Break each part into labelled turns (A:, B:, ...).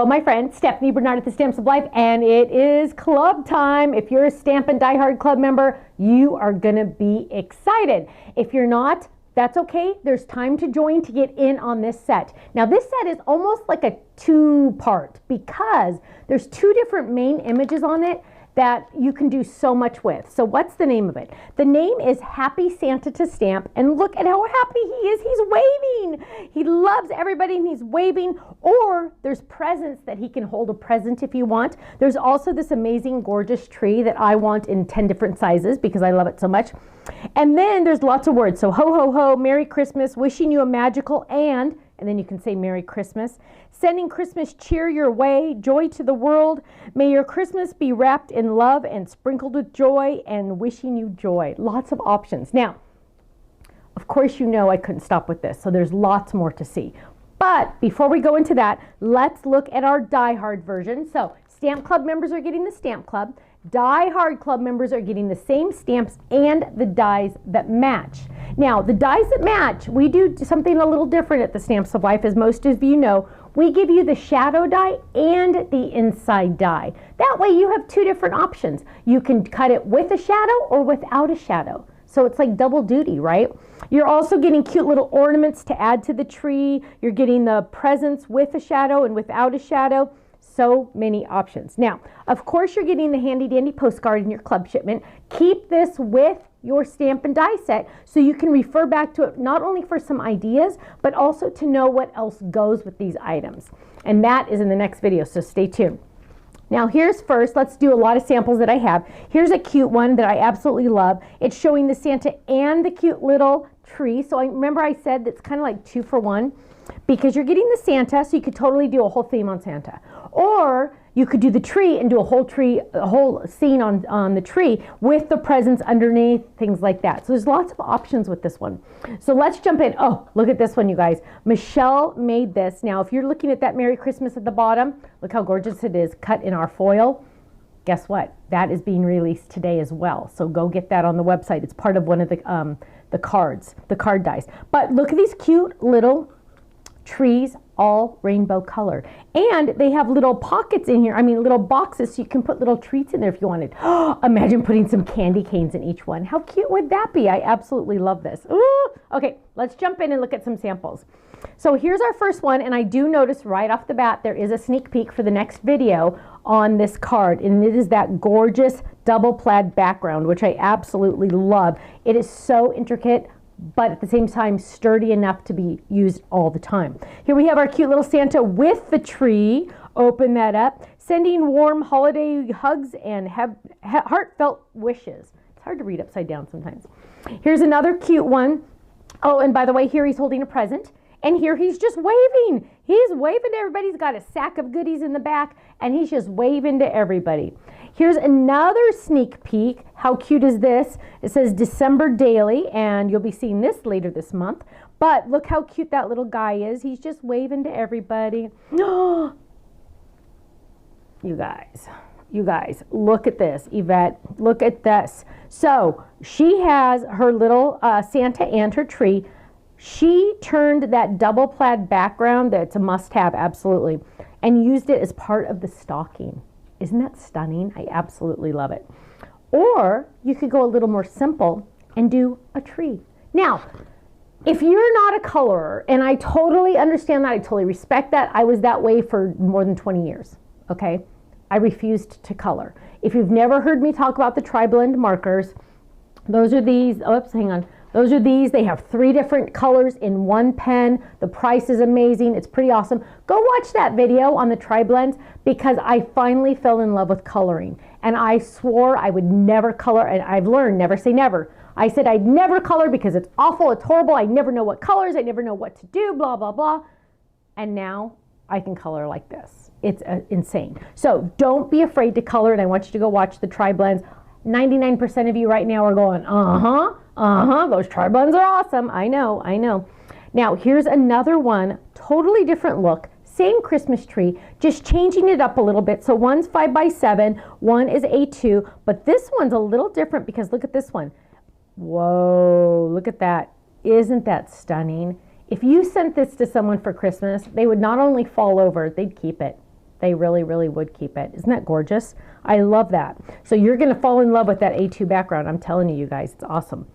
A: Hello, my friend, Stephanie Barnard at the Stamps of Life, and it is club time. If you're a Stampin' Die Hard Club member, you are going to be excited. If you're not, that's okay. There's time to join to get in on this set. Now, this set is almost like a two-part because there's two different main images on it that you can do so much with. So what's the name of it? The name is Happysanta2stamp, and look at how happy he is. He's waving. He loves everybody and he's waving. Or there's presents that he can hold a present if you want. There's also this amazing gorgeous tree that I want in 10 different sizes because I love it so much. And then there's lots of words. So ho, ho, ho, Merry Christmas, wishing you a magical and then you can say Merry Christmas. Sending Christmas cheer your way, joy to the world. May your Christmas be wrapped in love and sprinkled with joy, and wishing you joy. Lots of options. Now, of course, you know I couldn't stop with this, so there's lots more to see. But before we go into that, let's look at our Die Hard version. So Stamp Club members are getting the Stamp Club. Die Hard Club members are getting the same stamps and the dies that match. Now, the dies that match, we do something a little different at the Stamps of Life, as most of you know. We give you the shadow die and the inside die. That way you have two different options. You can cut it with a shadow or without a shadow. So it's like double duty, right? You're also getting cute little ornaments to add to the tree. You're getting the presents with a shadow and without a shadow. So many options. Now, of course, you're getting the handy dandy postcard in your club shipment. Keep this with your stamp and die set so you can refer back to it not only for some ideas, but also to know what else goes with these items. And that is in the next video, so stay tuned. Now here's first, let's do a lot of samples that I have. Here's a cute one that I absolutely love. It's showing the Santa and the cute little tree. So I remember I said it's kind of like 2 for 1 because you're getting the Santa, so you could totally do a whole theme on Santa. Or you could do the tree and do a whole scene on the tree with the presents underneath, things like that. So there's lots of options with this one. So let's jump in. Oh, look at this one, you guys. Michelle made this. Now, if you're looking at that Merry Christmas at the bottom, look how gorgeous it is, cut in our foil. Guess what? That is being released today as well. So go get that on the website. It's part of one of the cards, the card dies. But look at these cute little trees, all rainbow color. And they have little pockets in here, little boxes, so you can put little treats in there if you wanted. Imagine putting some candy canes in each one. How cute would that be? I absolutely love this. Ooh. Okay, let's jump in and look at some samples. So here's our first one, and I do notice right off the bat there is a sneak peek for the next video on this card, and it is that gorgeous double plaid background, which I absolutely love. It is so intricate, but at the same time sturdy enough to be used all the time. Here we have our cute little Santa with the tree. Open that up. Sending warm holiday hugs and heartfelt wishes. It's hard to read upside down sometimes. Here's another cute one. Oh, and by the way, here he's holding a present. And here he's just waving. He's waving to everybody. He's got a sack of goodies in the back, and he's just waving to everybody. Here's another sneak peek. How cute is this? It says December Daily, and you'll be seeing this later this month. But look how cute that little guy is. He's just waving to everybody. You guys, look at this. Yvette, look at this. So she has her little Santa and her tree. She turned that double plaid background, that's a must-have, absolutely, and used it as part of the stocking. Isn't that stunning? I absolutely love it. Or you could go a little more simple and do a tree. Now, if you're not a colorer, and I totally understand that, I totally respect that. I was that way for more than 20 years, okay? I refused to color. If you've never heard me talk about the tri-blend markers, those are these, oops, hang on. Those are these. They have 3 different colors in one pen. The price is amazing. It's pretty awesome. Go watch that video on the tri-blends because I finally fell in love with coloring. And I swore I would never color, and I've learned never say never. I said I'd never color because it's awful, it's horrible, I never know what colors, I never know what to do, blah, blah, blah. And now I can color like this. It's insane. So don't be afraid to color, and I want you to go watch the tri-blends. 99% of you right now are going, those tri-blends are awesome. I know. Now, here's another one, totally different look, same Christmas tree, just changing it up a little bit. So one's 5x7, one is A2, but this one's a little different because look at this one. Whoa, look at that. Isn't that stunning? If you sent this to someone for Christmas, they would not only fall over, they'd keep it. They really, really would keep it. Isn't that gorgeous? I love that. So you're going to fall in love with that A2 background. I'm telling you guys, it's awesome.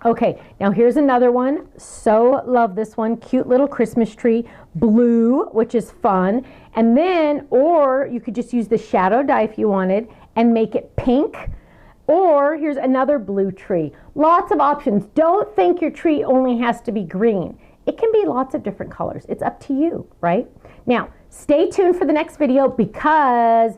A: Okay, now here's another one. So love this one. Cute little Christmas tree. Blue, which is fun. And then, or you could just use the shadow die if you wanted and make it pink. Or here's another blue tree. Lots of options. Don't think your tree only has to be green. It can be lots of different colors. It's up to you, right? Now, stay tuned for the next video, because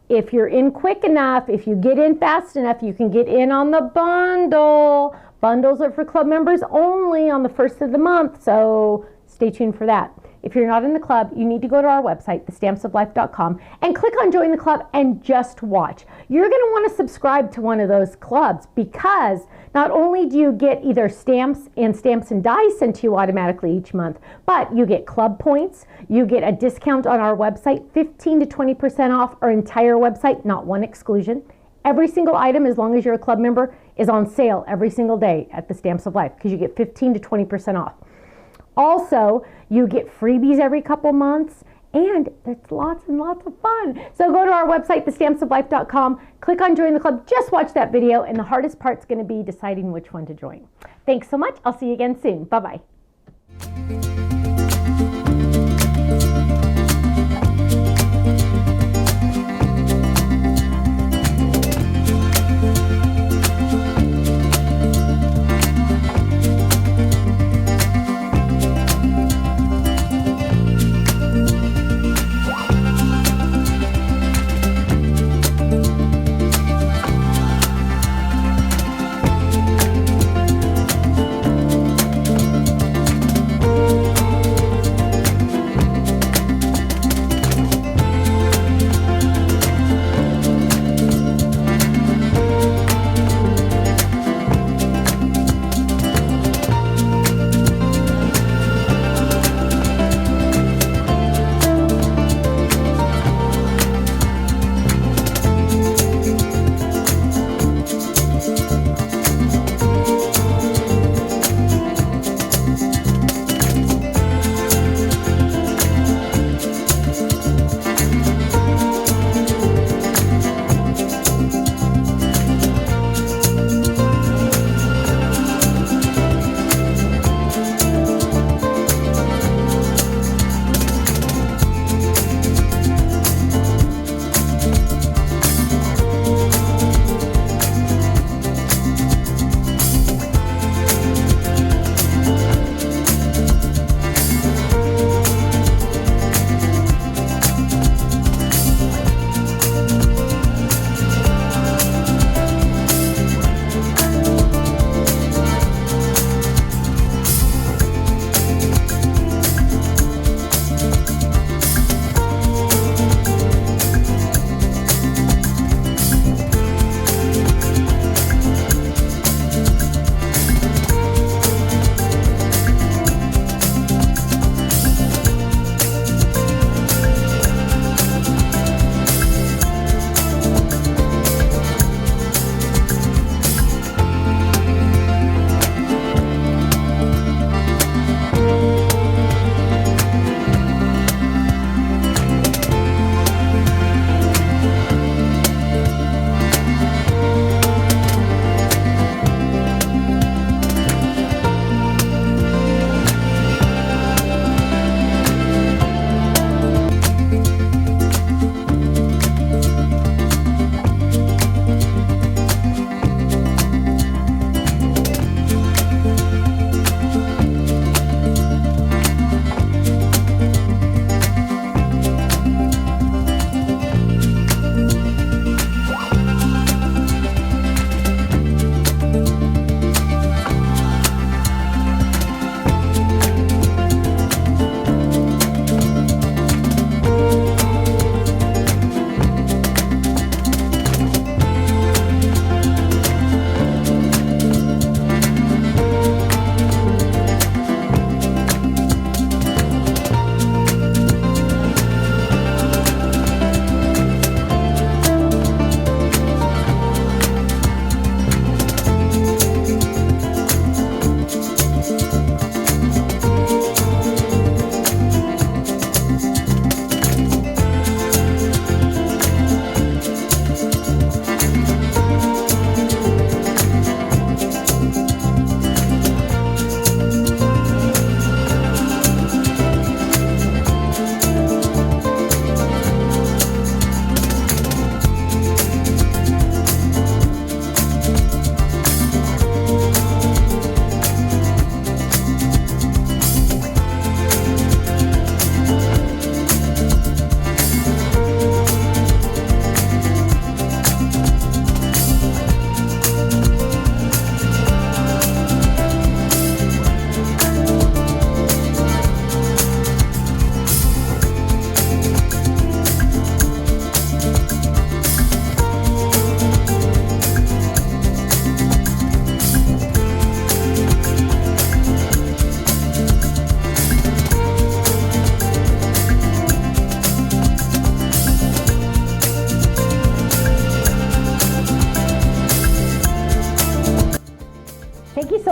A: if you're in quick enough, if you get in fast enough, you can get in on the bundle. Bundles are for club members only on the 1st of the month, so stay tuned for that. If you're not in the club, you need to go to our website, thestampsoflife.com, and click on Join the Club and just watch. You're going to want to subscribe to one of those clubs, because not only do you get either stamps and dies sent to you automatically each month, but you get club points, you get a discount on our website, 15 to 20% off our entire website, not one exclusion. Every single item, as long as you're a club member, is on sale every single day at the Stamps of Life, because you get 15 to 20% off. Also, you get freebies every couple months, and it's lots and lots of fun. So go to our website, thestampsoflife.com, click on Join the Club, just watch that video, and the hardest part's going to be deciding which one to join. Thanks so much. I'll see you again soon. Bye-bye.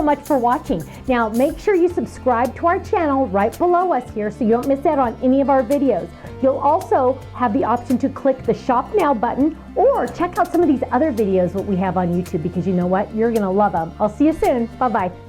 A: much for watching. Now, make sure you subscribe to our channel right below us here so you don't miss out on any of our videos. You'll also have the option to click the Shop Now button or check out some of these other videos that we have on YouTube, because you know what? You're going to love them. I'll see you soon. Bye-bye.